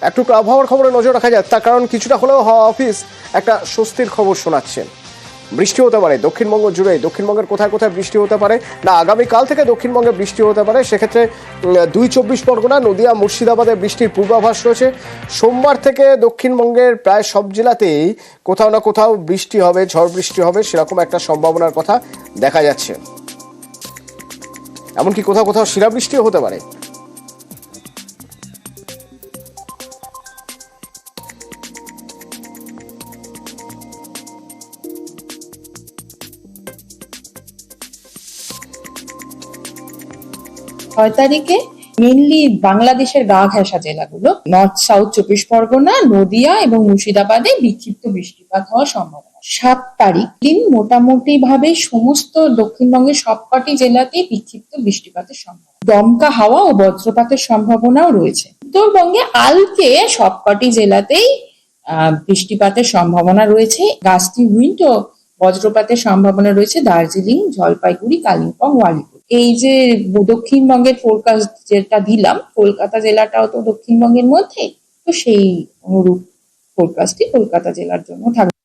একটু আবহাওয়ার খবরে নজর রাখা যায়, তার কারণ কিছুটা হলেও হাওয়া অফিস একটা স্বস্তির খবর শোনাচ্ছেন। বৃষ্টি হতে পারে দক্ষিণবঙ্গ জুড়ে। দক্ষিণবঙ্গের কোথায় কোথায় বৃষ্টি হতে পারে না, আগামীকাল থেকে দক্ষিণবঙ্গে বৃষ্টি হতে পারে। সেক্ষেত্রে 2 চব্বিশ পরগনা, নদিয়া, মুর্শিদাবাদে বৃষ্টির পূর্বাভাস রয়েছে। সোমবার থেকে দক্ষিণবঙ্গের প্রায় সব জেলাতেই কোথাও না কোথাও বৃষ্টি হবে, ঝড় বৃষ্টি হবে, সেরকম একটা সম্ভাবনার কথা দেখা যাচ্ছে। এমনকি কোথাও কোথাও শিলাবৃষ্টিও হতে পারে। ছয় তারিখে মেনলি বাংলাদেশের গা ঘেঁষা জেলাগুলো নর্থ সাউথ 24 পরগনা, নদিয়া এবং মুর্শিদাবাদে বিক্ষিপ্ত বৃষ্টিপাত হওয়ার সম্ভাবনা। 7 তারিখ দিন মোটামুটি ভাবে সমস্ত দক্ষিণবঙ্গের সবকটি জেলাতেই বিক্ষিপ্ত বৃষ্টিপাতের সম্ভাবনা। দমকা হাওয়া ও বজ্রপাতের সম্ভাবনাও রয়েছে। উত্তরবঙ্গে আজকে সবকটি জেলাতেই বৃষ্টিপাতের সম্ভাবনা রয়েছে। গাস্টি উইন্ড ও বজ্রপাতের সম্ভাবনা রয়েছে দার্জিলিং, জলপাইগুড়ি, কালিম্পং, আলিপুর। এই যে দক্ষিণবঙ্গের ফোরকাস্ট যেটা দিলাম, কলকাতা জেলাটাও তো দক্ষিণবঙ্গের মধ্যে, তো সেই অনুরূপ ফোরকাস্টই কলকাতা জেলার জন্য থাকবে।